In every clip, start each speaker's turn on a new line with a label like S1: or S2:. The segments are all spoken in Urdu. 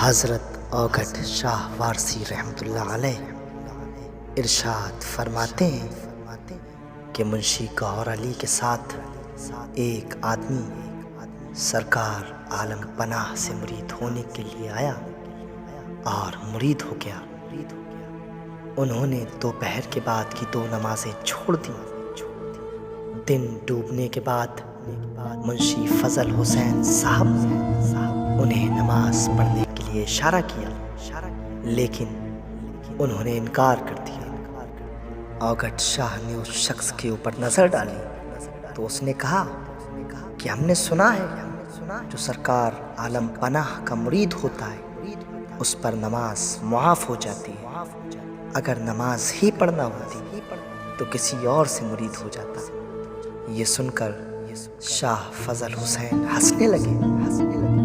S1: حضرت اوگھٹ شاہ وارسی رحمۃ اللہ علیہ ارشاد فرماتے ہیں کہ منشی گوہر علی کے ساتھ ایک آدمی سرکار عالم پناہ سے مرید ہونے کے لیے آیا اور مرید ہو گیا۔ انہوں نے دوپہر کے بعد کی 2 نمازیں چھوڑ دیں۔ دن ڈوبنے کے بعد منشی فضل حسین صاحب نے انہیں نماز پڑھنے کے لیے اشارہ کیا، لیکن انہوں نے انکار کر دیا۔ اوگھٹ شاہ نے اس شخص کے اوپر نظر ڈالی تو اس نے کہا کہ ہم نے سنا ہے جو سرکار عالم پناہ کا مرید ہوتا ہے اس پر نماز معاف ہو جاتی ہے، اگر نماز ہی پڑھنا ہوتی تو کسی اور سے مرید ہو جاتا۔ یہ سن کر شاہ فضل حسین ہنسنے لگے،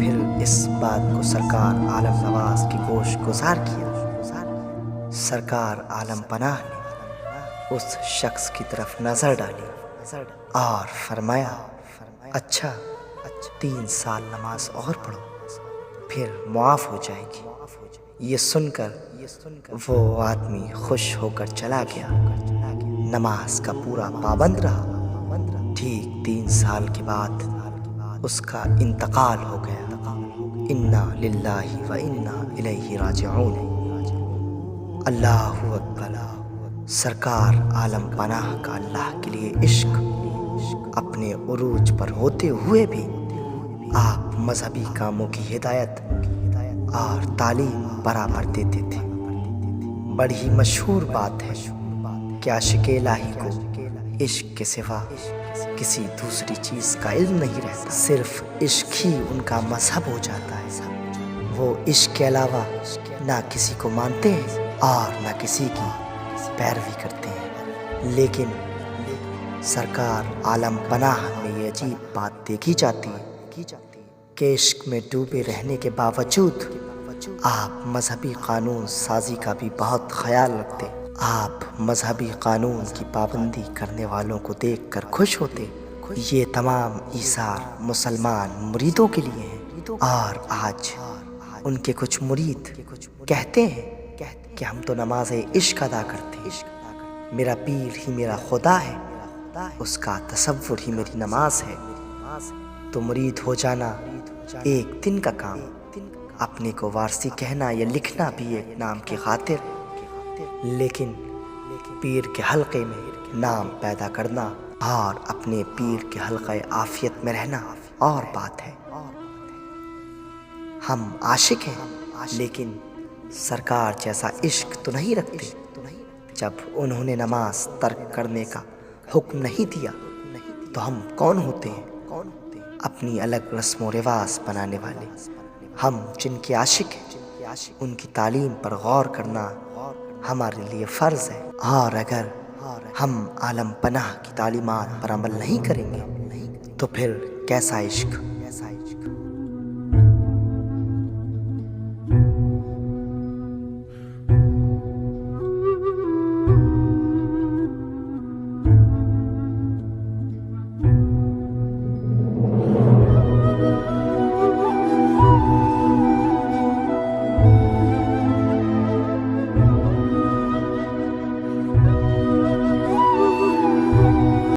S1: پھر اس بات کو سرکار عالم نواز کی گوش گزار کیا۔ سرکار عالم پناہ نے اس شخص کی طرف نظر ڈالی اور فرمایا، اچھا 3 سال نماز اور پڑھو، پھر معاف ہو جائے گی۔ یہ سن کر وہ آدمی خوش ہو کر چلا گیا، نماز کا پورا پابند رہا۔ ٹھیک 3 سال کے بعد اس کا انتقال ہو گیا۔ انا للہ و انا الیہ راجعون۔ اللہ اکبر۔ سرکار عالم پناہ کا اللہ کے لیے عشق اپنے عروج پر ہوتے ہوئے بھی آپ مذہبی کاموں کی ہدایت اور تعلیم برابر دیتے تھے۔ بڑی مشہور بات ہے کہ عاشق الہی کو عشق کے سوا کسی دوسری چیز کا علم نہیں رہتا، صرف عشق ہی ان کا مذہب ہو جاتا ہے۔ وہ عشق کے علاوہ نہ کسی کو مانتے ہیں اور نہ کسی کی پیروی کرتے ہیں، لیکن سرکار عالم پناہ میں یہ عجیب بات دیکھی جاتی ہے کہ عشق میں ڈوبے رہنے کے باوجود آپ مذہبی قانون سازی کا بھی بہت خیال رکھتے۔ آپ مذہبی قانون کی پابندی کرنے والوں کو دیکھ کر خوش ہوتے۔ یہ تمام ایثار مسلمان مریدوں کے لیے ہیں، اور آج ان کے کچھ مرید کہتے ہیں کہ ہم تو نماز عشق ادا کرتے ہیں، میرا پیر ہی میرا خدا ہے، اس کا تصور ہی میری نماز ہے۔ تو مرید ہو جانا ایک دن کا کام، اپنے کو وارسی کہنا یا لکھنا بھی ایک نام کی خاطر، لیکن پیر کے حلقے میں نام پیدا کرنا اور اپنے پیر کے حلقہ عافیت میں رہنا اور بات ہے۔ ہم عاشق ہیں لیکن سرکار جیسا عشق تو نہیں رکھتے۔ جب انہوں نے نماز ترک کرنے کا حکم نہیں دیا تو ہم کون ہوتے ہیں؟ اپنی الگ رسم و رواج بنانے والے۔ ہم جن کے عاشق ہیں ان کی تعلیم پر غور کرنا ہمارے لیے فرض ہے، اور اگر ہم عالم پناہ کی تعلیمات پر عمل نہیں کریں گے تو پھر کیسا عشق؟